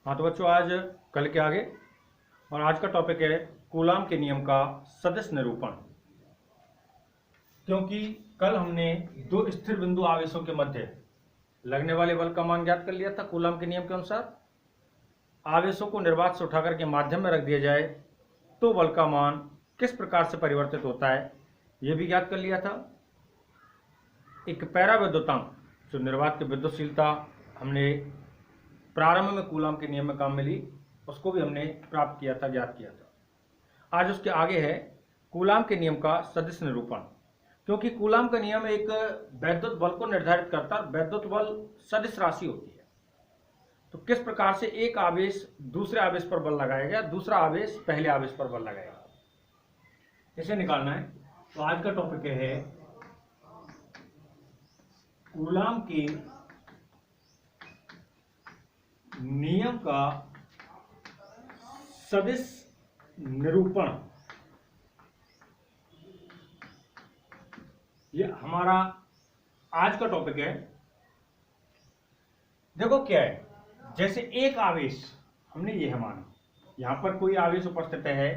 हाँ तो बच्चों, आज कल के आगे और आज का टॉपिक है कूलाम के नियम का सदिश निरूपण। क्योंकि कल हमने दो स्थिर बिंदु आवेशों के मध्य लगने वाले बल का मान ज्ञात कर लिया था। कूलाम के नियम के अनुसार आवेशों को निर्वात से उठाकर के माध्यम में रख दिया जाए तो बल का मान किस प्रकार से परिवर्तित होता है, यह भी ज्ञात कर लिया था। एक पैराविद्युतांक जो निर्वात की विद्युतशीलता हमने प्रारंभ में कूलाम के नियम में काम में ली, उसको भी हमने प्राप्त किया था, ज्ञात किया था। आज उसके आगे है कूलाम के नियम का सदिश निरूपण। क्योंकि कूलाम का नियम एक वैद्युत बल को निर्धारित करता है। वैद्युत बल सदिश राशि होती है। तो किस प्रकार से एक आवेश दूसरे आवेश पर बल लगाएगा, दूसरा आवेश पहले आवेश पर बल लगाएगा, इसे निकालना है। तो आज का टॉपिक है कूलाम के नियम का सदिश निरूपण। ये हमारा आज का टॉपिक है। देखो क्या है, जैसे एक आवेश हमने ये है माना, यहां पर कोई आवेश उपस्थित है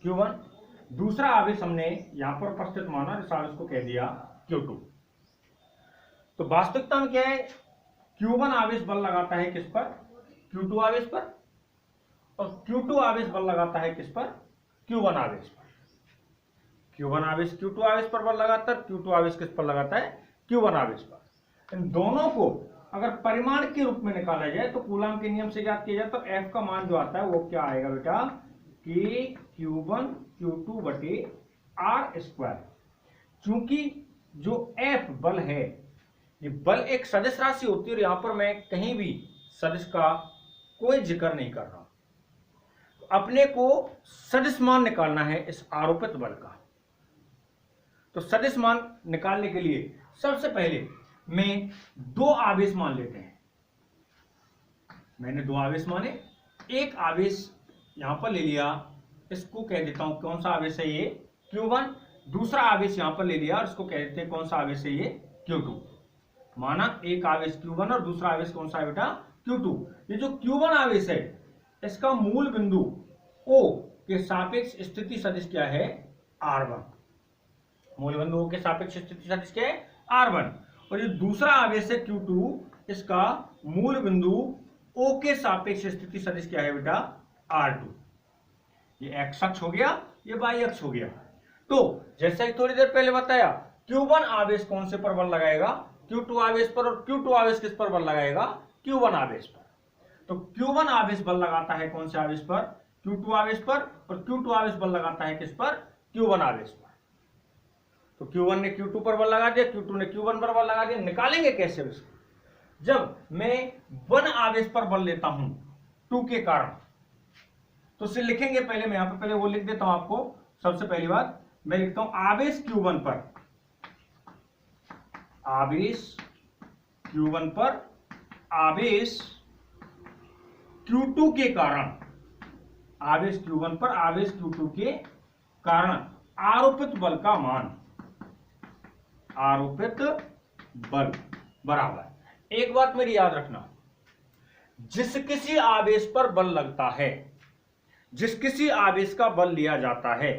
Q1, दूसरा आवेश हमने यहां पर उपस्थित माना, इस आवेश को कह दिया Q2। तो वास्तविकता में क्या है, Q1 आवेश बल लगाता है किस पर, Q2 आवेश पर, और Q2 आवेश बल लगाता है किस पर, Q1 आवेश पर। Q1 आवेश Q2 आवेश पर बल लगाता है, Q2 आवेश किस पर लगाता है, Q1 आवेश पर। इन दोनों को अगर परिमाण के रूप में निकाला जाए तो कूलाम के नियम से ज्ञात किया जाए तो F का मान जो आता है वो क्या आएगा बेटा, कि Q1 Q2 बटे R स्क्वायर। चूंकि जो F बल है, ये बल एक सदिश राशि होती है और यहां पर मैं कहीं भी सदिश का कोई जिक्र नहीं कर रहा। तो अपने को सदिश मान निकालना है इस आरोपित बल का। तो सदिश मान निकालने के लिए सबसे पहले मैं दो आवेश मान लेते हैं। मैंने दो आवेश माने, एक आवेश यहां पर ले लिया, इसको कह देता हूं कौन सा आवेश है ये, Q1। दूसरा आवेश यहां पर ले लिया और इसको कह देते हैं कौन सा आवेश है ये, Q2। माना एक आवेश Q1 और दूसरा आवेश कौन सा है बेटा, Q2। ये जो Q1 आवेश है इसका मूल बिंदु O के सापेक्ष स्थिति सदिश क्या है, R1। मूल बिंदु O के सापेक्ष स्थिति सदिश क्या है, R1। और ये दूसरा आवेश है Q2, इसका मूल बिंदु O के सापेक्ष स्थिति सदिश क्या है बेटा, R2। ये x अक्ष हो गया, ये y अक्ष हो गया। तो जैसा कि थोड़ी देर पहले बताया, Q1 आवेश कौन से पर बल लगाएगा, Q2 आवेश पर, और Q2 आवेश किस पर बल लगाएगा, Q1 आवेश पर। तो Q1 आवेश बल लगाता है कौन से आवेश पर, Q2 आवेश पर, और Q2 आवेश बल लगाता है किस पर, Q1 आवेश पर। तो Q1 ने Q2 पर बल लगा दिया, Q2 ने Q1 पर बल लगा दिया। निकालेंगे कैसे इसको, जब मैं 1 आवेश पर बल लेता हूं 2 के कारण, तो उसे लिखेंगे पहले, मैं यहां पर पहले वो लिख देता हूं आपको। सबसे पहली बात मैं लिखता हूं आवेश Q1 पर, आवेश Q1 पर आवेश Q2 के कारण, आवेश Q1 पर आवेश Q2 के कारण आरोपित बल का मान, आरोपित बल बराबर। एक बात मेरी याद रखना, जिस किसी आवेश पर बल लगता है, जिस किसी आवेश का बल लिया जाता है,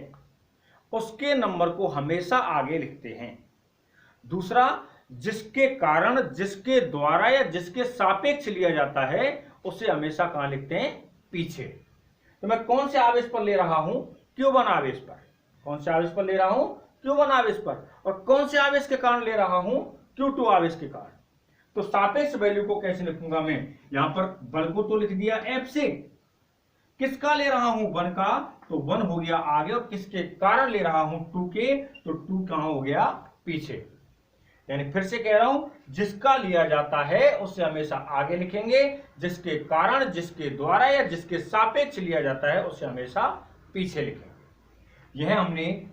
उसके नंबर को हमेशा आगे लिखते हैं। दूसरा, जिसके कारण, जिसके द्वारा या जिसके सापेक्ष लिया जाता है, उसे हमेशा कहां लिखते हैं, पीछे। तो मैं कौन से आवेश पर ले रहा हूं, Q1 आवेश पर। कौन से आवेश पर ले रहा हूं, Q1 आवेश पर। और कौन से आवेश के कारण ले रहा हूं, Q2 आवेश के कारण। तो सापेक्ष वैल्यू को कैसे लिखूंगा मैं, यहां पर बल को तो लिख दिया F से, किसका ले रहा हूं, 1 का, तो 1 हो गया आगे, और किसके कारण ले रहा हूं, 2 के, तो 2 कहां हो गया, पीछे। यानी फिर से कह रहा हूं, जिसका लिया जाता है उसे हमेशा आगे लिखेंगे, जिसके कारण, जिसके द्वारा या जिसके सापेक्ष लिया जाता है उसे हमेशा पीछे लिखेंगे। यह हमने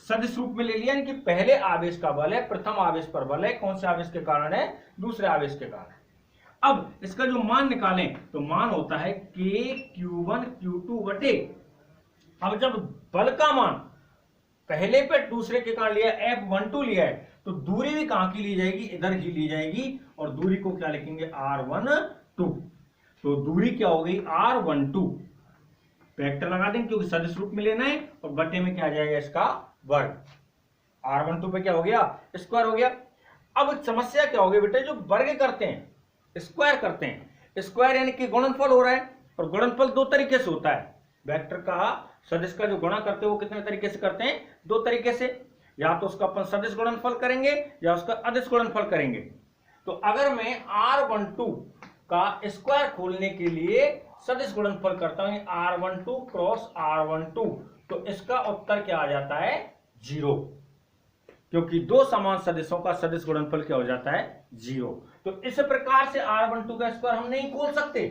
सदिश रूप में ले लिया, यानी कि पहले आवेश का बल है, प्रथम आवेश पर बल है, कौन से आवेश के कारण है, दूसरे आवेश के कारण। अब इसका जो मान निकालें तो मान होता है K Q1 Q2 बटे, अब जब बल का मान पहले पे दूसरे के कारण लिया, F12 लिया है, तो दूरी भी कहां की ली जाएगी, इधर ही ली जाएगी, और दूरी को क्या लिखेंगे, R12। तो दूरी क्या हो गई R12, वेक्टर लगा देंगे क्योंकि सदिश रूप में लेना है, और बटे में क्या आ जाएगा इसका वर्ग। R12 पे क्या हो गया, स्क्वायर हो गया। अब समस्या क्या होगी बेटे, जो वर्ग करते हैं स्क्वायर करते हैं, स्क्वायर यानी कि गुणनफल हो रहा है, और गुणनफल दो तरीके से होता है। वेक्टर का सदिश का जो गुणा करते हैं वो कितने तरीके से करते हैं, दो तरीके से, या तो उसका अपन सदिश गुणनफल करेंगे या उसका अदिश गुणनफल करेंगे। तो अगर मैं R12 का स्क्वायर खोलने के लिए सदिश गुणनफल करता हूं R12 क्रॉस R12, तो इसका उत्तर क्या आ जाता है, 0, क्योंकि दो समान सदिशों का सदिश गुणनफल क्या हो जाता है, 0। तो इस प्रकार से R12 का स्क्वायर हम नहीं खोल सकते।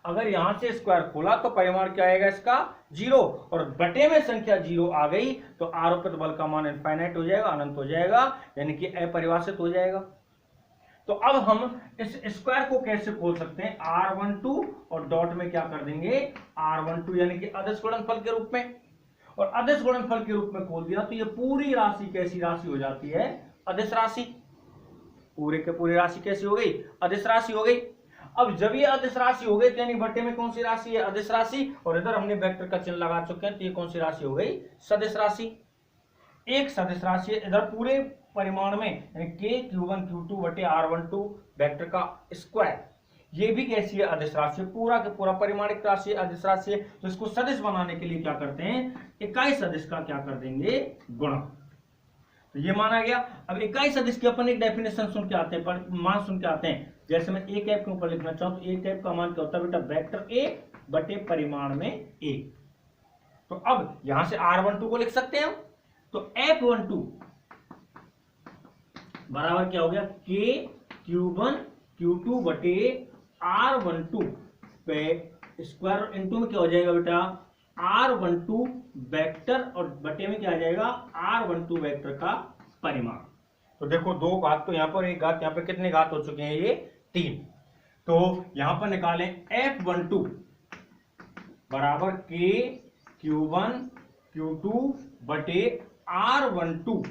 अगर यहां से स्क्वायर खोला तो परिमाण क्या आएगा इसका, 0, और बटे में संख्या 0 आ गई तो आरोपित बल का मान इनफाइनाइट हो जाएगा, अनंत हो जाएगा, यानी कि अपरिभाषित हो जाएगा। तो अब हम इस स्क्वायर को कैसे खोल सकते हैं, R12 और डॉट में क्या कर देंगे, R12 यानी कि अदिश गुणनफल के रूप में, और अदिश गुणनफल के रूप में खोल दिया तो ये पूरी राशि कैसी राशि हो जाती है, अदिश राशि। पूरे के पूरी राशि कैसी हो गई, अदिश राशि हो गई। अब जब ये अदिश राशि हो गई तो यानी बटे में कौन सी राशि है, अदिश राशि, और इधर हमने वेक्टर का चिन्ह लगा चुके हैं तो ये कौन सी राशि हो गई, सदिश राशि। एक सदिश राशि है इधर पूरे परिमाण में, यानी k q1 q2 बटे R12 वेक्टर का स्क्वायर, ये भी कैसी है, अदिश राशि है, पूरा के पूरा परिमाणिक राशि है, अदिश राशि है। तो इसको सदिश बनाने के लिए क्या करते हैं, इकाई सदिश का क्या कर देंगे, गुणा। तो ये माना गया। अब इकाई सदिश की अपन एक डेफिनेशन सुन के आते हैं, मान सुन के आते हैं। जैसे मैं a कैप के ऊपर लिखना चाहूं तो a कैप का मान क्या होता है बेटा, वेक्टर a बटे परिमाण में a। तो अब यहां से R12 को लिख सकते हैं हम, तो F12 बराबर क्या हो गया, k q1 q2 बटे R12 पे स्क्वायर, इंटू में क्या हो जाएगा बेटा, R12 वेक्टर, और बटे में क्या आ जाएगा, R12 वेक्टर का परिमाण। तो देखो दो घात तो यहां पर, एक घात यहां पर, कितने घात हो चुके हैं, ये 3। तो यहां पर निकालें F12 बराबर k q1 q2 बटे R12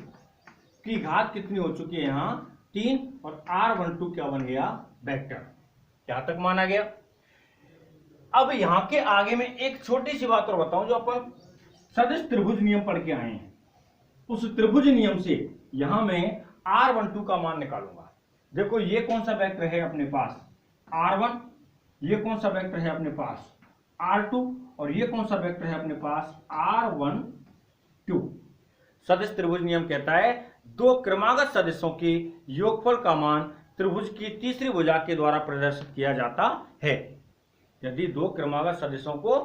की घात कितनी हो चुकी है, यहां 3, और R12 क्या बन गया, वेक्टर। यहां तक माना गया। अब यहां के आगे में एक छोटी सी बात और बताऊं, जो अपन सदिश त्रिभुज नियम पढ़ के आए हैं, उस त्रिभुज नियम से यहां मैं R12 का मान निकालूंगा। देखो ये कौन सा वेक्टर है अपने पास, R1, ये कौन सा वेक्टर है अपने पास, R2, और ये कौन सा वेक्टर है अपने पास, R12। सदिश त्रिभुज नियम कहता है दो क्रमागत सदिशों के योगफल का मान त्रिभुज की तीसरी भुजा के द्वारा प्रदर्शित किया जाता है। यदि दो क्रमागत सदिशों को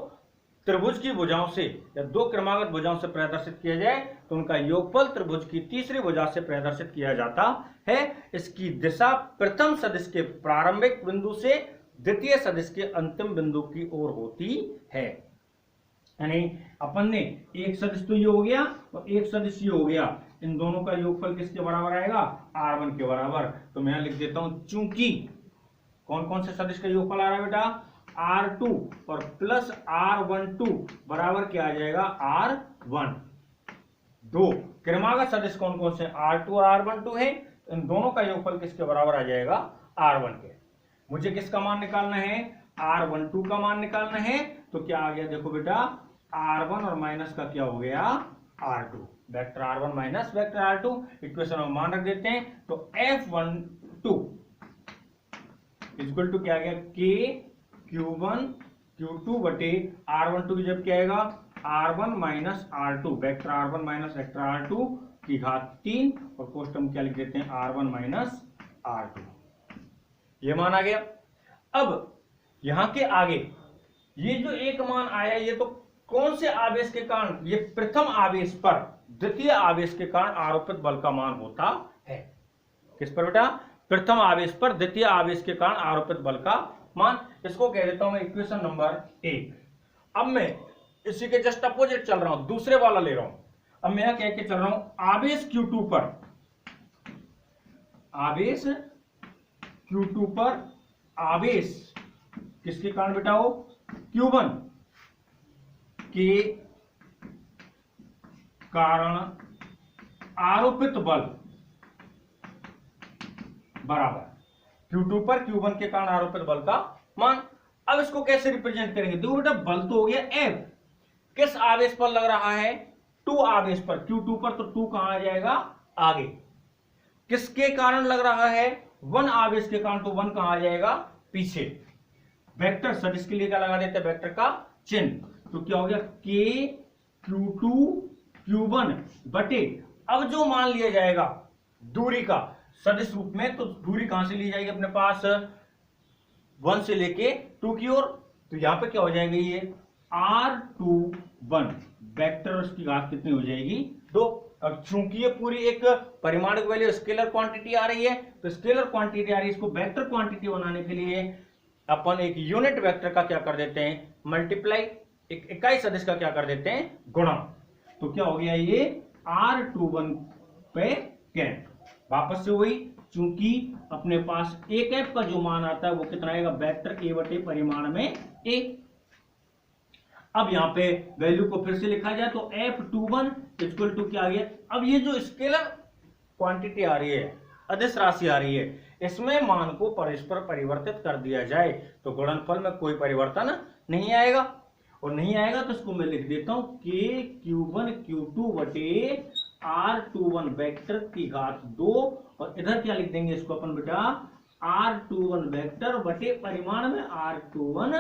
त्रिभुज की भुजाओं से या दो क्रमागत भुजाओं से प्रदर्शित किया जाए तो उनका योगफल त्रिभुज की तीसरी भुजा से प्रदर्शित किया जाता है। इसकी दिशा प्रथम सदिश के प्रारंभिक बिंदु से द्वितीय सदिश के अंतिम बिंदु की ओर होती है। यानी अपन ने एक सदिश तो ये हो गया और एक सदिश ये हो गया, इन दोनों का योगफल किसके बराबर आएगा, R1 के बराबर। तो मैं लिख देता हूं, चूंकि कौन कौन से सदिश का योगफल आ रहा है बेटा, R2 और प्लस R12 बराबर क्या आ जाएगा, R1। दो क्रमागत सदिश कौन कौन से, R2 और R12 है, इन दोनों का योगफल किसके बराबर आ जाएगा, R1 के। मुझे किसका मान निकालना है, R12 का मान निकालना है। तो क्या आ गया, देखो बेटा, R1 और माइनस का क्या हो गया, R2, vector R1 minus vector R2। Equation में मान रख देते हैं, तो F12 इक्वल टू क्या आ गया, K Q1 Q2 बटे R12 की जब क्या आएगा, R1 minus R2, vector R1 minus vector R2 की घात 3, और कोष्टक में क्या लिख देते हैं, R1 माइनस R2। ये मान आ गया। अब यहां के आगे ये जो एक मान आया, ये तो कौन से आवेश के कारण, ये प्रथम आवेश पर द्वितीय आवेश के कारण आरोपित बल का मान होता है। किस पर बेटा, प्रथम आवेश पर द्वितीय आवेश के कारण आरोपित बल का मान। इसको कह देता हूं मैं इक्वेशन नंबर 1। अब मैं इसी के जस्ट अपोजिट चल रहा हूं, दूसरे वाला ले रहा हूं। अब मैं कह के चल रहा हूं, आवेश Q2 पर, आवेश Q2 पर आवेश किसके कारण बेटा हो, Q1 के कारण आरोपित बल बराबर Q2 पर Q1 के कारण आरोपित बल का मान। अब इसको कैसे रिप्रेजेंट करेंगे? देखो बेटा बल तो हो गया F, किस आवेश पर लग रहा है? 2 आवेश पर, Q2 पर, तो 2 कहां आ जाएगा? आगे। किसके कारण लग रहा है? 1 आवेश के कारण, तो 1 कहां आ जाएगा? पीछे। वेक्टर सदिश के लिए क्या लगा देते हैं? वेक्टर का चिन्ह। तो क्या हो गया? K Q2 Q1 बटे, अब जो मान लिया जाएगा दूरी का सदिश रूप में, तो दूरी कहां से ली जाएगी अपने पास? 1 से लेके 2 की ओर। तो यहां पे क्या हो जाएगा? ये R21 वेक्टर, उसकी घात कितनी हो जाएगी? 2। अब चूंकि ये पूरी एक परिमाणिक वैल्यू स्केलर क्वांटिटी आ रही है, तो स्केलर क्वांटिटी आ रही है, इसको वेक्टर क्वांटिटी बनाने के लिए अपन एक यूनिट वेक्टर का क्या कर देते हैं? मल्टीप्लाई। एक इकाई सदिश का क्या कर देते हैं? गुणा। तो क्या हो गया? ये R21 पे कैन। वापस से वही, चूंकि अपने पास एक एफ का जो मान आता है वो कितना आएगा? वेक्टर ए बटे परिमाण में ए। अब यहां पे वैल्यू को फिर से लिखा जाए तो F21 इक्वल टू क्या आ गया? अब ये जो स्केलर क्वांटिटी आ रही है, अदिश राशि आ रही है, इसमें मान को परस्पर परिवर्तित कर दिया जाए तो गुणनफल में कोई परिवर्तन नहीं आएगा। और नहीं आएगा तो इसको मैं लिख देता हूं K Q1 Q2 बटे R21 वेक्टर की घात 2, और इधर क्या लिख देंगे इसको अपन बेटा? R21 वेक्टर बटे परिमाण में R21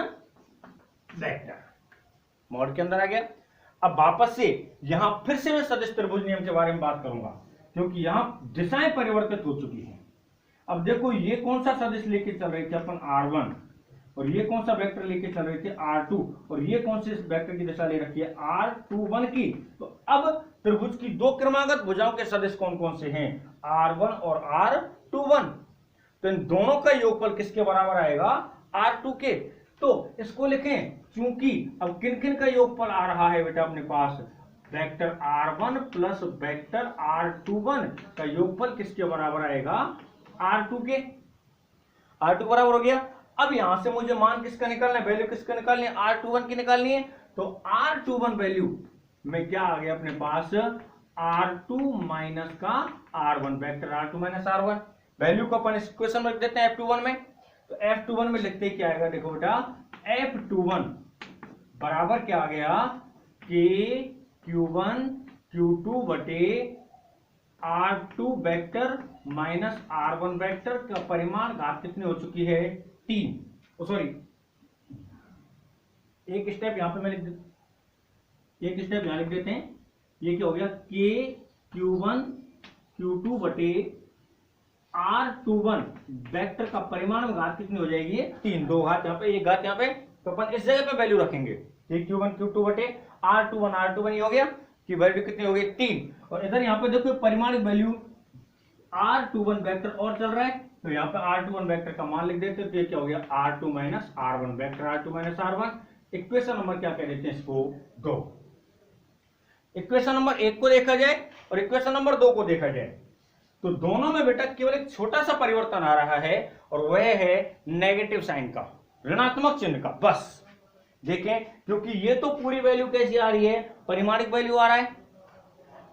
वेक्टर। मॉड के अंदर आ गया। अब वापस से यहां फिर से मैं सदिश त्रिभुज नियम के बारे में बात करूंगा, क्योंकि यहां दिशाएं परिवर्तित हो चुकी हैं। अब देखो ये कौन सा सदिश लेके चल रहे थे अपन? R1, और ये कौन सा वेक्टर लेके चल रहे थे? R2, और ये कौन से वेक्टर की दिशा ले रखी है? R21 की। तो अब त्रिभुज की दो क्रमागत भुजाओं के सदिश कौन कौन से हैं? R1 और R21। तो इन दोनों का योगफल किसके बराबर आएगा? R2 के। तो इसको लिखें, चूंकि अब किन किन का योगफल आ रहा है बेटा अपने पास? Vector R1 plus vector R21 का योगफल किसके बराबर आएगा? R2 के। R2 बराबर हो गया। अब यहां से मुझे मान किसका निकालना है? वैल्यू किसका निकालनी है? R21 की निकालनी है। तो R21 वैल्यू में क्या आ गया अपने पास? R2 माइनस का R1, vector R2 minus R1। Value को अपन इस इक्वेशन में लिख देते हैं F21 में। तो F21 में लिखते ही क्या आएगा? देखो बेटा F21 बराबर क्या आ गया? K Q1 Q2 बटे R2 vector minus R1 vector का परिमाण घात कितनी हो चुकी है? 3। सॉरी, एक स्टेप यहां पे मैं लिख देता, एक स्टेप यहां लिख देते हैं। ये क्या हो गया? K Q1 Q2 बटे R21 वेक्टर का परिमाण में घात कितनी हो जाएगी? 3। 2 घात यहाँ पे, एक घात यहाँ पे, तो अपन इस जगह पे वैल्यू रखेंगे। K Q1 Q2 बटे R21 ये हो गया कि वैल्यू कितनी हो गई? 3। और इधर यहाँ पे देखो परिमाणिक वैल्यू R21 वेक्टर और चल रहा है, तो यहाँ पे R21 वेक्टर का मान लिख देते हैं। तो ये क्या हो गया? R2 minus R1 vector R2 minus R1। Equation number क्या कह देते हैं इसको? 2। इक्वेशन नंबर 1 को देखा जाए और इक्वेशन नंबर 2 को देखा जाए, तो दोनों में बेटा केवल एक छोटा सा परिवर्तन आ रहा है, और वह है नेगेटिव साइन का, ऋणात्मक चिन्ह का। बस देखें, क्योंकि ये तो पूरी वैल्यू कैसी आ रही है? परिमाणिक वैल्यू आ रहा है।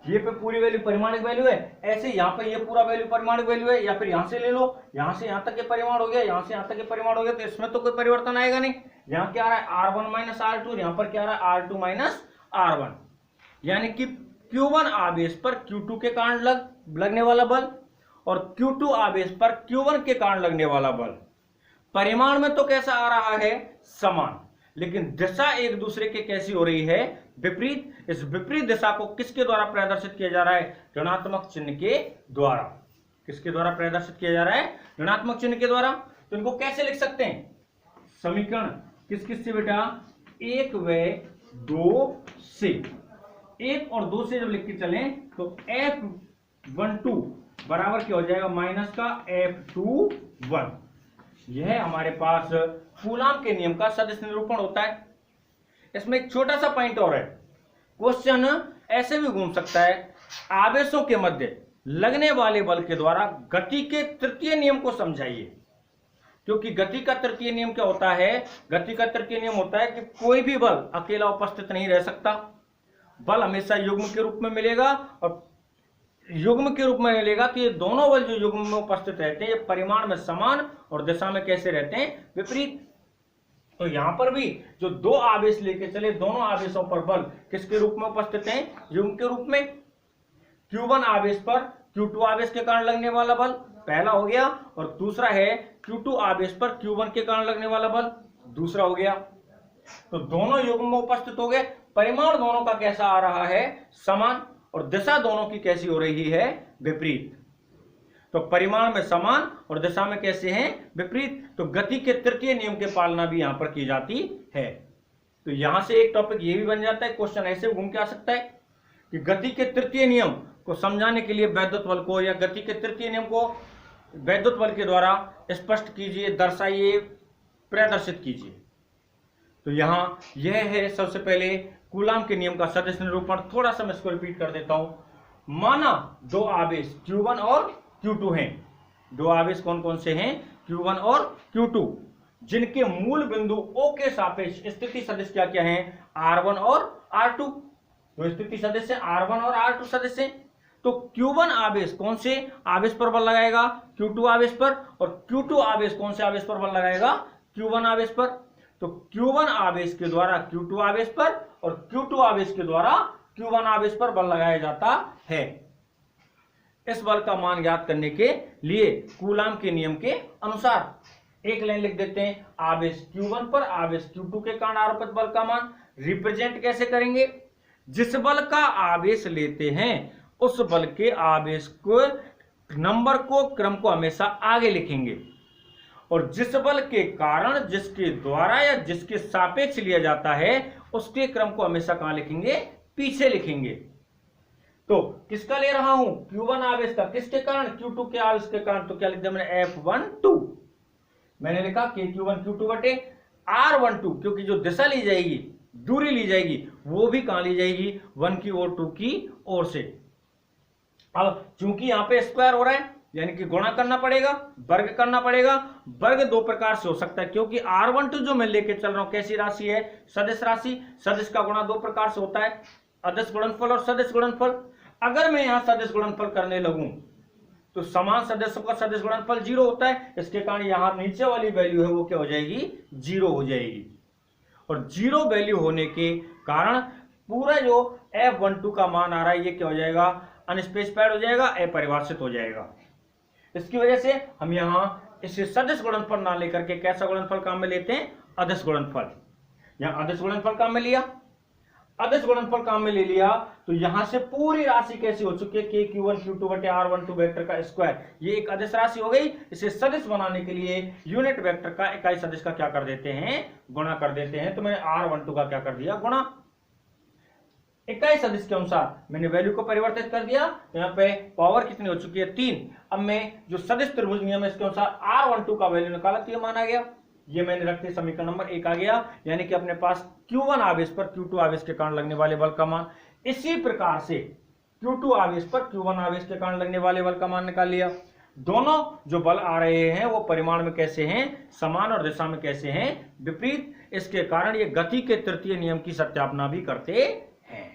ये पे पूरी वैल्यू परिमाणिक वैल्यू है, ऐसे यहाँ पे ये पूरा वैल्यू परिमाणिक वैल्यू है, या फिर यहां से ले लो, यहां से यहां तक ये परिमाण हो गया, यहां से यहां तक ये परिमाण हो गया, तो इसमें तो कोई परिवर्तन आएगा नहीं। यहाँ क्या आ रहा है? R1 माइनस R2, यहाँ पर क्या आ रहा है? R2 minus R1। यानी कि Q1 आवेश पर Q2 के कारण लगने वाला बल, और Q2 आवेश पर Q1 के कारण लगने वाला बल परिमाण में तो कैसा आ रहा है? समान, लेकिन दिशा एक दूसरे के कैसी हो रही है? विपरीत। इस विपरीत दिशा को किसके द्वारा प्रदर्शित किया जा रहा है? ऋणात्मक चिन्ह के द्वारा। किसके द्वारा प्रदर्शित किया जा रहा है? ऋणात्मक चिन्ह के द्वारा। तो इनको कैसे लिख सकते हैं? समीकरण किस किस से बेटा? 1 व 2 से। 1 और 2 से जब लिख के चलें तो F12 बराबर क्या हो जाएगा? माइनस का F21। यह हमारे पास कूलाम के नियम का सदिश निरूपण होता है। इसमें एक छोटा सा पॉइंट और है, क्वेश्चन ऐसे भी घूम सकता है, आवेशों के मध्य लगने वाले बल के द्वारा गति के तृतीय नियम को समझाइए। क्योंकि गति का तृतीय नियम क्या होता है? गति का तृतीय नियम होता है कि कोई भी बल अकेला उपस्थित नहीं रह सकता, बल हमेशा युग्म के रूप में मिलेगा, और युग्म के रूप में मिलेगा तो ये दोनों बल जो युग्म में उपस्थित रहते हैं ये परिमाण में समान और दिशा में कैसे रहते हैं? विपरीत। तो यहां पर भी जो दो आवेश लेके चले, दोनों आवेशों पर बल किसके रूप में उपस्थित हैं? युग्म के रूप में। Q1 आवेश पर Q2 आवेश के कारण लगने वाला बल पहला हो गया, और दूसरा है Q2 आवेश पर Q1 के कारण लगने वाला बल दूसरा हो गया। तो दोनों युग्म में उपस्थित हो गए। परिमाण दोनों का कैसा आ रहा है? समान, और दिशा दोनों की कैसी हो रही है? विपरीत। तो परिमाण में समान और दिशा में कैसे हैं? विपरीत। तो गति के तृतीय नियम की पालना भी यहां पर की जाती है। तो यहां से एक टॉपिक ये भी बन जाता है, क्वेश्चन ऐसे घूम के आ सकता है कि गति के तृतीय नियम को समझाने के लिए वैद्युत बल को, या गति के तृतीय नियम को वैद्युत बल के द्वारा स्पष्ट कीजिए, दर्शाइए, प्रदर्शित कीजिए। तो यहां यह है सबसे पहले कूलाम के नियम का सदिश निरूपण। थोड़ा सा मैं इसको रिपीट कर देता हूं। माना दो आवेश Q1 और Q2 हैं। दो आवेश कौन कौन से हैं? Q1 और Q2, जिनके मूल बिंदु O के सापेक्ष स्थिति सदिश क्या क्या हैं? R1 और R2। तो स्थिति सदिश है R1 और R2 सदिश है। तो Q1 आवेश कौन से आवेश पर बल लगाएगा? Q2 आवेश पर। और Q2 आवेश कौन से आवेश पर बल लगाएगा? Q1 आवेश पर। तो Q1 आवेश के द्वारा Q2 आवेश पर, और Q2 आवेश के द्वारा Q1 आवेश पर बल लगाया जाता है। इस बल का मान ज्ञात करने के लिए कूलाम के नियम के अनुसार एक लाइन लिख देते हैं। आवेश Q1 पर आवेश Q2 के कारण आरोपित बल का मान रिप्रेजेंट कैसे करेंगे? जिस बल का आवेश लेते हैं उस बल के आवेश को नंबर को, क्रम को हमेशा आगे लिखेंगे, और जिस बल के कारण, जिसके द्वारा या जिसके सापेक्ष लिया जाता है उसके क्रम को हमेशा कहां लिखेंगे? पीछे लिखेंगे। तो किसका ले रहा हूं? Q1 आवेश का। किसके कारण? Q2 के आवेश के कारण। तो क्या लिख दिया मैंने? F12। मैंने लिखा Q1 Q2 बटे R12, क्योंकि जो दिशा ली जाएगी, दूरी ली जाएगी, वो भी कहां ली जाएगी? 1 की ओर 2 की ओर से। अब चूंकि यहां पे स्क्वायर हो रहा है, यानी कि गुणा करना पड़ेगा, वर्ग करना पड़ेगा। वर्ग दो प्रकार से हो सकता है, क्योंकि R12 जो मैं लेके चल रहा हूं कैसी राशि है? सदिश राशि। सदिश का गुणा दो प्रकार से होता है, अदिश गुणनफल और सदिश गुणनफल। अगर मैं यहां सदिश गुणनफल करने लगूं तो समान सदस्यों का सदिश गुणनफल 0 होता है। इसके कारण यहां नीचे वाली वैल्यू है वो क्या हो जाएगी? 0 हो जाएगी। और 0 वैल्यू होने के कारण पूरा जो F12 का मान आ रहा है ये क्या हो जाएगा? अनस्पेसिफाइड हो जाएगा, अपरिभाषित हो जाएगा। इसकी वजह से हम यहां इसे सदिश गुणनफल ना लेकर के कैसा गुणनफल काम में लेते हैं? अदिश गुणनफल। यहां अदिश गुणनफल काम में लिया, अदिश गुणनफल काम में ले लिया, तो यहां से पूरी राशि कैसी हो चुकी है? Q1 Q2 बटे R12 वेक्टर का स्क्वायर। ये एक अदिश राशि हो गई। इसे सदिश बनाने के लिए यूनिट वेक्टर का इकाई सदिश का क्या कर देते हैं? गुणा कर देते हैं। तो मैंने R12 का क्या कर दिया? गुणा। इकाई सदिश के अनुसार मैंने वैल्यू को परिवर्तित कर दिया। तो यहाँ पे पावर कितनी हो चुकी है? 3। अब मैं जो सदिश त्रिभुज नियम है इसके अनुसार R12 का वैल्यू निकाला तो ये मान आ गया। ये मैंने रखते समीकरण नंबर 1 आ गया, यानी कि अपने पास Q1 आवेश पर Q2 आवेश के कारण लगने वाले बल का मान। इसी प्रकार से Q2 आवेश पर Q1 आवेश के कारण लगने वाले बल का मान निकाल लिया। दोनों जो बल आ रहे हैं वो परिमाण में कैसे हैं? समान, और दिशा में कैसे हैं? विपरीत। इसके कारण ये गति के तृतीय नियम की सत्यापना भी करते हैं।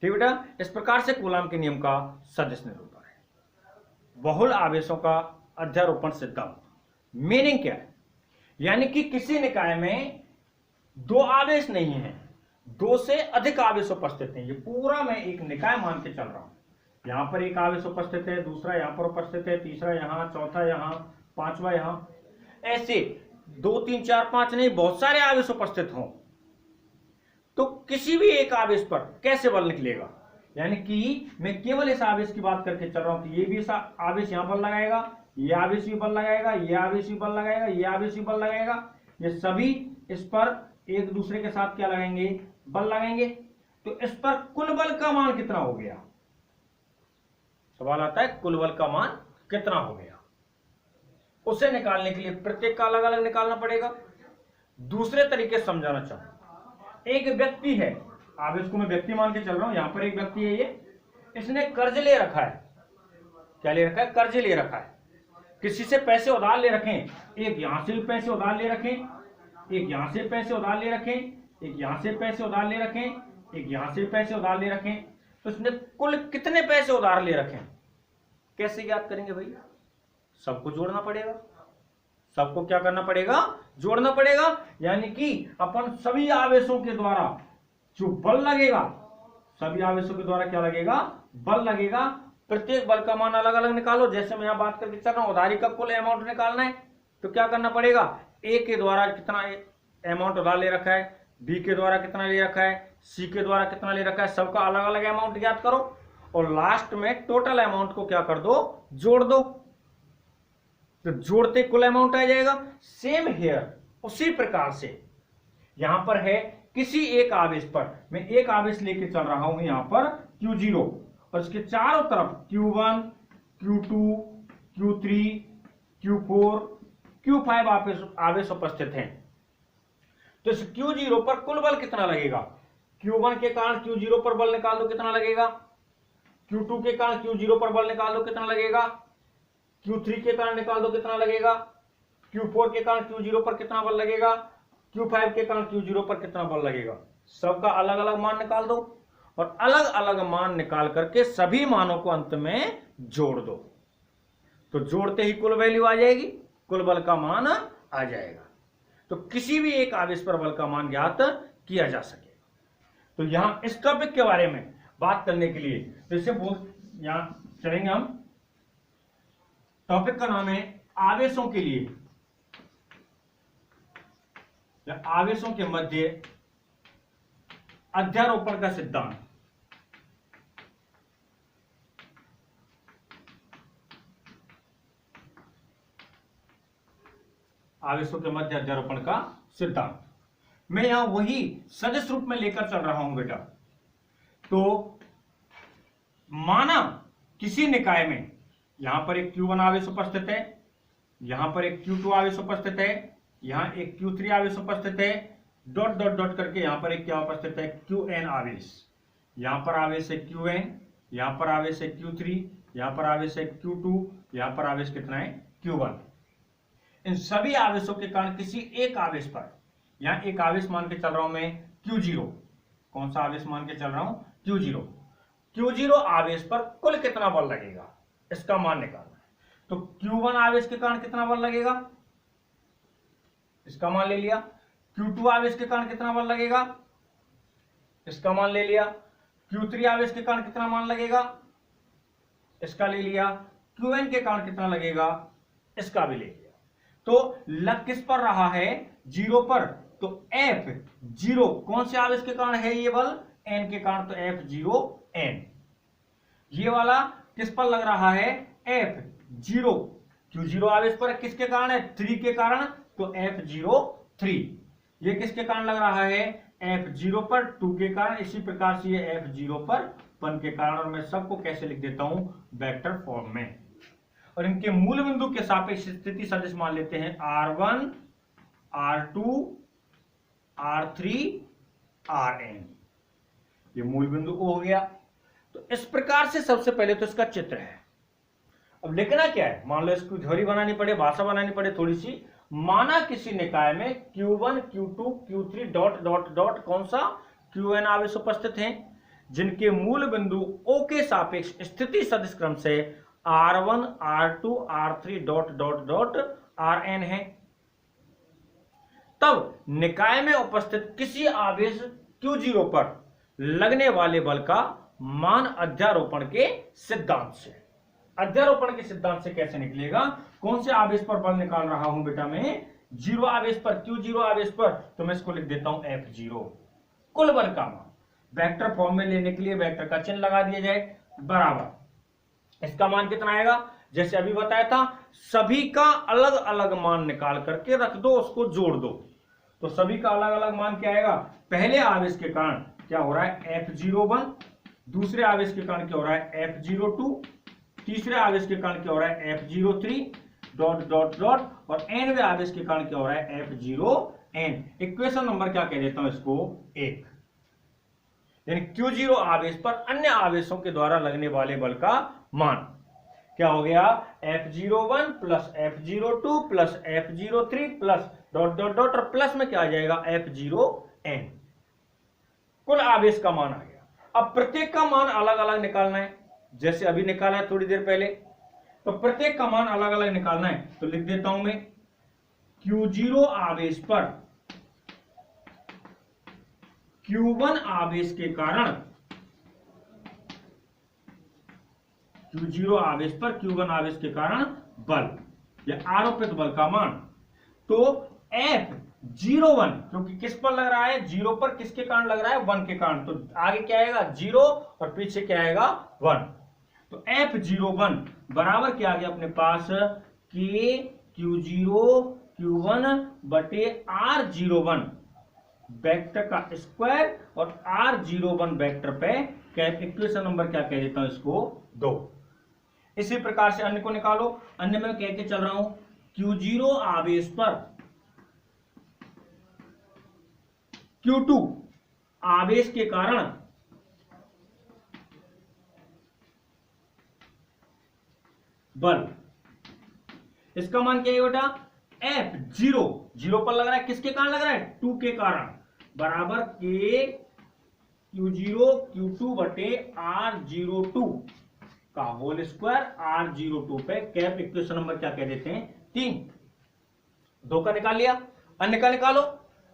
ठीक बेटा, इस प्रकार से कूलाम के नियम का सदिश निरूपण है। बहुल आवेशों का अध्यारोपण सिद्धांत मीनिंग क्या है? यानी कि किसी निकाय में दो आवेश नहीं है, दो से अधिक आवेश उपस्थित हैं। ये पूरा मैं एक निकाय मान के चल रहा हूं। यहां पर एक आवेश उपस्थित है, दूसरा यहां पर उपस्थित है, तीसरा यहां, चौथा यहां, पांचवा यहां, ऐसे 2 3 4 5 नहीं, बहुत सारे आवेश उपस्थित हों तो किसी भी एक आवेश पर कैसे बल निकलेगा? यानी कि मैं केवल इस आवेश की बात करके चल रहा हूं कि ये भी आवेश यहां बल लगाएगा, ये आवेश भी बल लगाएगा, ये आवेश भी बल लगाएगा, ये आवेश भी बल लगाएगा। ये सभी इस पर एक दूसरे के साथ क्या लगाएंगे? बल लगाएंगे। तो इस पर कुल बल का मान कितना हो गया? सवाल आता है कुल बल का मान कितना हो गया? उसे निकालने के लिए प्रत्येक का अलग अलग निकालना पड़ेगा। दूसरे तरीके से समझाना चाहूं, एक व्यक्ति है, आवेश को मैं व्यक्ति मान के चल रहा हूं। यहां पर एक व्यक्ति है, ये इसने कर्ज ले रखा है। क्या ले रखा है? कर्ज ले रखा है। किसी से पैसे उधार ले रखे, एक यहां से पैसे उधार ले रखे, एक यहां से पैसे उधार ले रखे, एक यहां से पैसे उधार ले रखे, एक यहां से पैसे उधार ले रखे। तो इसने कुल कितने पैसे उधार ले रखे? कैसे याद करेंगे भाई? सबको जोड़ना पड़ेगा। सबको क्या करना पड़ेगा? जोड़ना पड़ेगा, यानी कि अपन सभी आवेशों के द्वारा जो बल लगेगा, सभी आवेशों के द्वारा क्या लगेगा, बल लगेगा। प्रत्येक बल का मान अलग अलग निकालो। जैसे मैं यहां बात करके चल रहा हूं, उधारी का कुल अमाउंट निकालना है तो क्या करना पड़ेगा, ए के द्वारा कितना अमाउंट उधार ले रखा है, बी के द्वारा कितना ले रखा है, सी के द्वारा कितना ले रखा है, सबका अलग अलग अमाउंट ज्ञात करो और लास्ट में टोटल अमाउंट को क्या कर दो, जोड़ दो। तो जोड़ते कुल अमाउंट आ जाएगा। सेम हेयर, उसी प्रकार से यहां पर है किसी एक आवेश पर, मैं एक आवेश लेके चल रहा हूं यहां पर Q0 और इसके चारों तरफ Q1, Q2, Q3, Q4, Q5 आवेश उपस्थित हैं। तो इस Q0 पर कुल बल कितना लगेगा, Q1 के कारण Q0 पर बल निकाल दो कितना लगेगा, Q2 के कारण Q0 पर बल निकाल दो कितना लगेगा, Q3 के कारण निकाल दो कितना लगेगा, Q4 के कारण Q0 पर कितना बल लगेगा, Q5 के कारण Q0 पर कितना बल लगेगा। सबका अलग अलग मान निकाल दो और अलग अलग मान निकाल करके सभी मानों को अंत में जोड़ दो। तो जोड़ते ही कुल वैल्यू आ जाएगी, कुल बल का मान आ जाएगा। तो किसी भी एक आवेश पर बल का मान ज्ञात किया जा सके। तो यहां इस टॉपिक के बारे में बात करने के लिए जैसे यहां चलेंगे हम। टॉपिक का नाम है आवेशों के लिए, आवेशों के मध्य अध्यारोपण का सिद्धांत। आवेशों के मध्य अध्यारोपण का सिद्धांत मैं यहां वही सदिश रूप में लेकर चल रहा हूं बेटा। तो माना किसी निकाय में यहां पर एक Q1 आवेश उपस्थित है, यहां पर एक Q2 आवेश उपस्थित है, यहां एक Q3 आवेश उपस्थित है, डॉट डॉट डॉट करके यहां पर एक क्या उपस्थित है, Qn आवेश। यहां पर आवेश है Qn, यहां पर आवेश है Q3, यहां पर आवेश है Q2, यहां पर आवेश कितना है, Q1। इन सभी आवेशों के कारण किसी एक आवेश पर, यहां एक आवेश मान के चल रहा हूं मैं Q0। कौन सा आवेश मान के चल रहा हूं, Q0। Q0 आवेश पर कुल कितना बल लगेगा इसका मान निकालना है। तो Q1 आवेश के कारण कितना बल लगेगा, इसका मान ले लिया। Q2 आवेश के कारण कितना बल लगेगा, इसका मान ले लिया। Q3 आवेश के कारण कितना मान लगेगा, इसका ले लिया। Qn के कारण कितना लगेगा, इसका भी ले लिया। तो लग किस पर रहा है, 0 पर। तो F0 कौन से आवेश के कारण है ये बल, n के कारण, तो F0n। ये वाला किस पर लग रहा है, F0 Q0 आवेश पर किसके कारण है, 3 के कारण, तो F03। ये किसके कारण लग रहा है, F0 पर 2 के कारण, इसी प्रकार से ये F0 पर 1 के कारण। और मैं सबको कैसे लिख देता हूं, वेक्टर फॉर्म में। और इनके मूल बिंदु के सापेक्ष स्थिति सदिश मान लेते हैं R1, R2, R3, Rn। ये मूल बिंदु O हो गया। तो इस प्रकार से सबसे पहले तो इसका चित्र है। अब लिखना क्या है, मान लो इसको थ्योरी बनानी पड़े, भाषा बनानी पड़े थोड़ी सी। माना किसी निकाय में Q1, Q2, Q3 dot dot dot कौन सा, Qn आवेश उपस्थित हैं, जिनके मूल बिंदु O के सापेक्ष स्थिति सदिश क्रम से R1, R2, R3 dot dot dot Rn है। तब निकाय में उपस्थित किसी आवेश Q0 पर लगने वाले बल का मान अध्यारोपण के सिद्धांत से, अध्यारोपण के सिद्धांत से कैसे निकलेगा, कौन से आवेश पर बल निकाल रहा हूं बेटा मैं, 0 आवेश पर, Q0 आवेश पर। तो मैं इसको लिख देता हूं F0, कुल बल का मान। वेक्टर फॉर्म में लेने के लिए वेक्टर का चिन्ह लगा दिया जाए, बराबर। इसका मान कितना आएगा, जैसे अभी बताया था, सभी का अलग अलग मान निकाल करके रख दो, उसको जोड़ दो। तो सभी का अलग अलग मान क्या आएगा, पहले आवेश के कारण क्या हो रहा है, F01, दूसरे आवेश के कारण क्या हो रहा है, F02, तीसरे आवेश के कारण क्या हो रहा है, F03 डॉट डॉट डॉट, और nवें आवेश के कारण क्या हो रहा है, F0n। इक्वेशन नंबर क्या कह देता हूं इसको, 1। यानी Q0 आवेश पर अन्य आवेशों के द्वारा लगने वाले बल का मान क्या हो गया, F01 plus F02 plus F03 plus dot dot dot, और प्लस में क्या आ जाएगा, F0n। कुल आवेश का मान आ गया। अब प्रत्येक का मान अलग अलग निकालना है, जैसे अभी निकाला है थोड़ी देर पहले। तो प्रत्येक का मान अलग अलग निकालना है, तो लिख देता हूं मैं Q0 आवेश पर Q1 आवेश के कारण, Q0 आवेश पर Q1 आवेश के कारण बल या आरोपित बल का मान। तो F01 क्योंकि किस पर लग रहा है, 0 पर किसके कारण लग रहा है, 1 के कारण, तो आगे क्या आएगा 0 और पीछे क्या आएगा 1। तो F01 बराबर क्या आ गया अपने पास, K Q0 Q1 बटे R01 वेक्टर का स्क्वायर और R01 वेक्टर पे इक्वेशन नंबर क्या कह देता हूं इसको 2। इसी प्रकार से अन्य को निकालो। अन्य में कह के चल रहा हूं Q0 आवेश पर Q2 आवेश के कारण बल, इसका मान क्या है बेटा, F0 0 पर लग रहा है, किसके कारण लग रहा है, 2 के कारण, बराबर K Q0 Q2 बटे R02 का होल स्क्वायर R02 पे कैप इक्वेशन नंबर क्या कह देते हैं 3। 2 का निकाल लिया। अन्य का निकालो।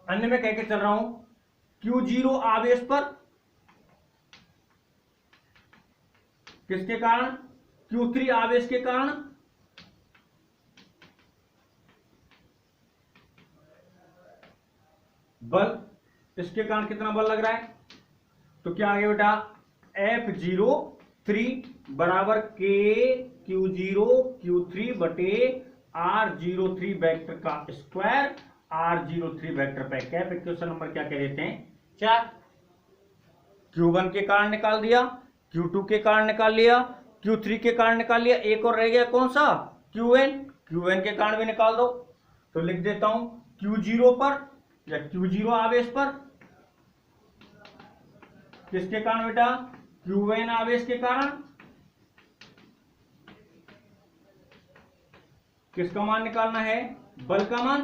अन्य में कह के चल रहा हूं Q0 आवेश पर किसके कारण, Q3 आवेश के कारण बल, इसके कारण कितना बल लग रहा है, तो क्या आ गया बेटा F03 बराबर K Q0 Q3 बटे R03 वेक्टर का स्क्वायर R03 वेक्टर पे कैप इक्वेशन नंबर क्या कह देते हैं 4। Q1 के कारण निकाल दिया, Q2 के कारण निकाल लिया, Q3 के कारण निकाल लिया, एक और रह गया कौन सा, Qn के कारण भी निकाल दो। तो लिख देता हूं Q0 पर या Q0 आवेश पर किसके कारण बेटा, Qn आवेश के कारण, किसका मान निकालना है, बल का मान।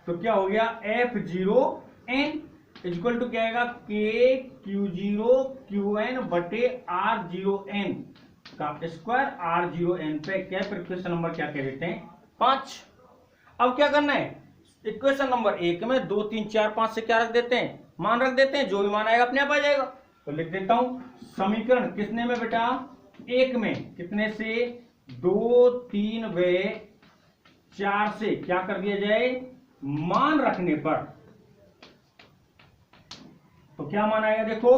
तो क्या हो गया F0n इक्वल टू क्या आएगा K Q0 Qn बटे R0n का स्क्वायर R0n पे कैप इक्वेशन नंबर क्या कह देते हैं 5। अब क्या करना है, इक्वेशन नंबर 1 में 2 3 4 5 से क्या रख देते हैं, मान रख देते हैं, जो भी मान आएगा अपने आप आ जाएगा। तो लिख देता हूं समीकरण किसने में बेटा, 1 में कितने से 2 3 व 4 से क्या कर दिया जाए, मान रखने पर, तो क्या मान आएगा देखो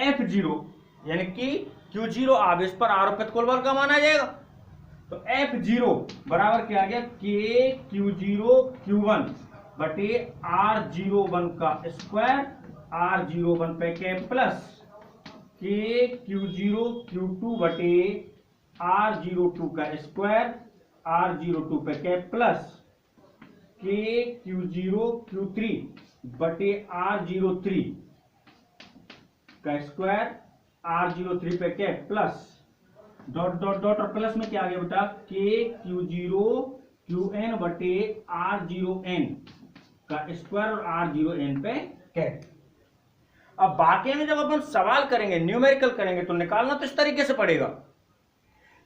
F0 यानी कि Q0 आवेश पर आरोपित कुल बल का मान आ जाएगा। तो F0 बराबर क्या आ गया K Q0 Q1 बटे R01 का स्क्वायर R01 पे के प्लस K Q0 Q2 बटे R02 का स्क्वायर R02 पे के प्लस K Q0 Q3 बटे R03 का स्क्वायर R03 पे के प्लस डॉट डॉट डॉट और प्लस में क्या आ गया बेटा K Q0 Qn बटे R0n का स्क्वायर और R0n पे के। अब बाकी में जब अपन सवाल करेंगे, न्यूमेरिकल करेंगे, तो निकालना तो इस तरीके से पड़ेगा,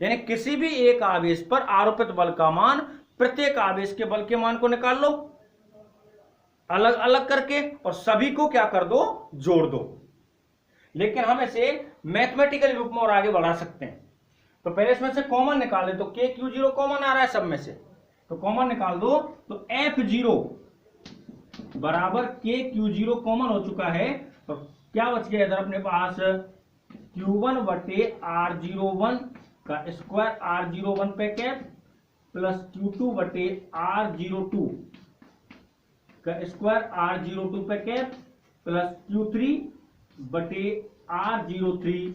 यानी किसी भी एक आवेश पर आरोपित बल का मान प्रत्येक आवेश के बल के मान को निकाल लो अलग अलग करके और सभी को क्या कर दो, जोड़ दो। लेकिन हम इसे मैथमेटिकल रूप में और आगे बढ़ा सकते हैं। तो पहले इसमें से कॉमन निकाले, तो K Q0 कॉमन आ रहा है सब में से, तो कॉमन निकाल दो। तो F0 बराबर K Q0 कॉमन हो चुका है, तो क्या बच गया इधर अपने पास Q1 बटे R01 का स्क्वायर R01 पे कैप प्लस Q2 बटे R02 का स्क्वायर R02 पे कैप प्लस Q3 बटे R03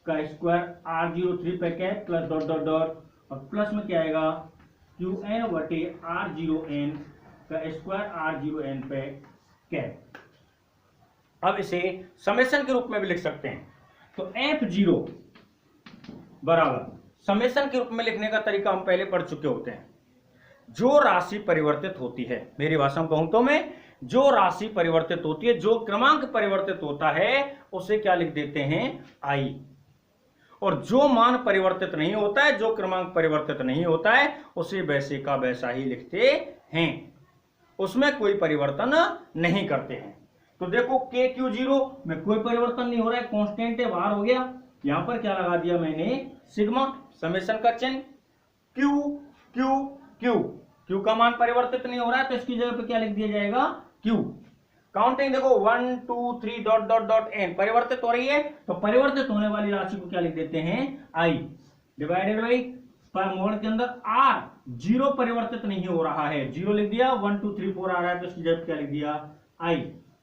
का स्क्वायर R03 पे cap plus dot dot dot और प्लस में क्या आएगा Qn बटे R0n का स्क्वायर R0n पे कैप। अब इसे समेशन के रूप में भी लिख सकते हैं। तो F0 बराबर समेशन के रूप में लिखने का तरीका हम पहले पढ़ चुके होते हैं। जो राशि परिवर्तित होती है, मेरी भाषा में कहूं तो मैं, जो राशि परिवर्तित होती है, जो क्रमांक परिवर्तित होता है उसे क्या लिख देते हैं I, और जो मान परिवर्तित नहीं होता है, जो क्रमांक परिवर्तित नहीं होता है उसे वैसे का वैसा ही लिखते हैं, उसमें कोई परिवर्तन नहीं करते हैं। तो देखो KQ0 में कोई परिवर्तन नहीं हो रहा है, कांस्टेंट है, बाहर हो गया। यहां पर क्या लगा दिया मैंने, सिग्मा, समेशन का चिन्ह, Q Q Q, Q का मान परिवर्तित नहीं हो रहा है तो इसकी जगह पे क्या लिख दिया जाएगा, Q। काउंटिंग देखो 1 2 3 डॉट डॉट डॉट n परिवर्तित हो रही है, तो परिवर्तित होने वाली राशि को क्या लिख देते हैं, I डिवाइडेड बाई पर मोड के अंदर R, जीरो परिवर्तित नहीं हो रहा है, जीरो लिख दिया, 1 2 3 4 आ रहा है तो इसकी जगह क्या लिख दिया, I।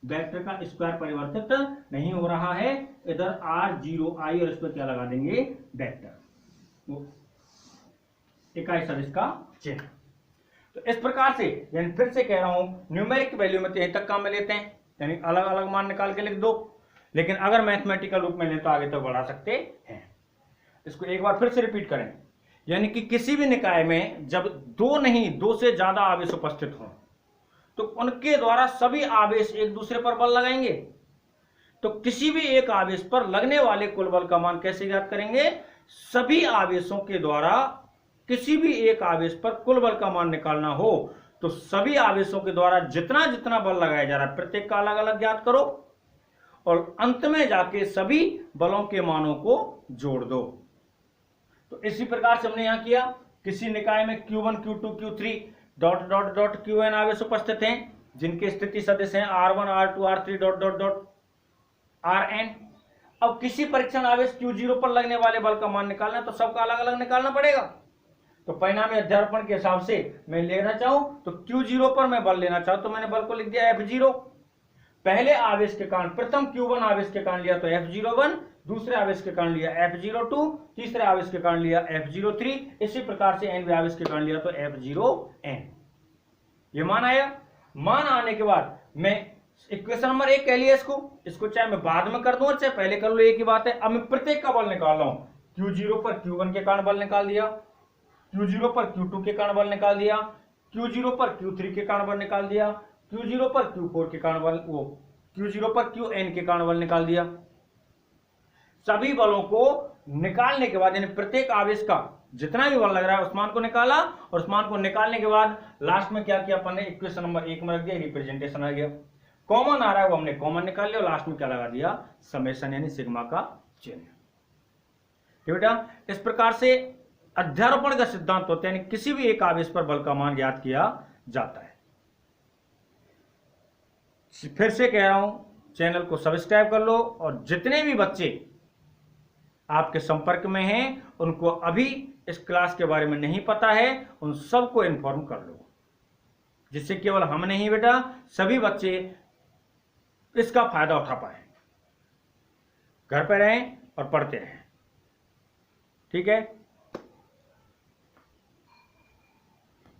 वेक्टर का स्क्वायर परिवर्तित नहीं हो रहा है, इधर R 0 I और इस पर क्या लगा देंगे, वेक्टर, इकाई सदिश का चिन्ह। तो इस प्रकार से, यानी फिर से कह रहा हूं, न्यूमेरिक वैल्यू में 3 तक काम में लेते हैं, यानी अलग अलग मान निकाल के लिख दो, लेकिन अगर मैथमेटिकल रूप में लें तो आगे तक बढ़ा सकते हैं। इसको एक बार फिर से रिपीट करें, यानी कि किसी भी निकाय में जब दो नहीं, दो से ज्यादा आवेश उपस्थित हों तो उनके द्वारा सभी आवेश एक दूसरे पर बल लगाएंगे। तो किसी भी एक आवेश पर लगने वाले कुल बल का मान कैसे ज्ञात करेंगे, सभी आवेशों के द्वारा किसी भी एक आवेश पर कुल बल का मान निकालना हो तो सभी आवेशों के द्वारा जितना जितना बल लगाया जा रहा है प्रत्येक का अलग अलग ज्ञात करो और अंत में जाके सभी बलों के मानों को जोड़ दो। तो इसी प्रकार से हमने यहां किया, किसी निकाय में Q1 Q2 Q3 dot dot dot Qn आवेश उपस्थित हैं जिनके स्थिति सदिश हैं R1 R2 R3 dot dot dot Rn। अब किसी परीक्षण आवेश Q0 पर लगने वाले बल का मान निकालना है तो सबका अलग अलग निकालना पड़ेगा। तो परिणामी अध्यारोपण के हिसाब से मैं लेना चाहूं तो Q0 पर मैं बल लेना चाहूं तो मैंने बल को लिख दिया F0। पहले आवेश के कारण, प्रथम Q1 आवेश के कारण लिया तो F01, दूसरे आवेश के कारण लिया F02, तीसरे आवेश के कारण लिया F03, इसी प्रकार से n आवेश के कारण लिया तो F0n। ये मान आया। मान आने के बाद मैं इक्वेशन नंबर 1 कह लिया इसको चाहे मैं बाद में कर दूं चाहे पहले कर लो, एक ही बात है। अब मैं प्रत्येक का बल निकाल रहा हूं। Q0 पर Q1 के कारण बल निकाल दिया, Q0 पर Q2 के कारण बल निकाल दिया, Q0 पर Q3 के कारण बल निकाल दिया, Q0 पर Q4 के कारण बल, Q0 पर Qn के कारण बल निकाल दिया। सभी बलों को निकालने के बाद, यानी प्रत्येक आवेश का जितना भी बल लग रहा है उस मान को निकाला और उस मान को निकालने के बाद लास्ट में क्या किया अपन ने, इक्वेशन नंबर 1 में रख दिया, रिप्रेजेंटेशन आ गया। कॉमन आ रहा है वो हमने कॉमन निकाल लिया और लास्ट में क्या लगा दिया, समेशन यानी सिग्मा का चिन्ह। ठीक बेटा, इस प्रकार से अध्यारोपण का सिद्धांत होता है, यानी किसी भी एक आवेश पर बल का मान ज्ञात किया जाता है। फिर से कह रहा हूं, चैनल को सब्सक्राइब कर लो और जितने भी बच्चे आपके संपर्क में हैं उनको अभी इस क्लास के बारे में नहीं पता है उन सबको इन्फॉर्म कर लो, जिससे केवल हम नहीं बेटा सभी बच्चे इसका फायदा उठा पाए। घर पर रहें और पढ़ते रहें। ठीक है।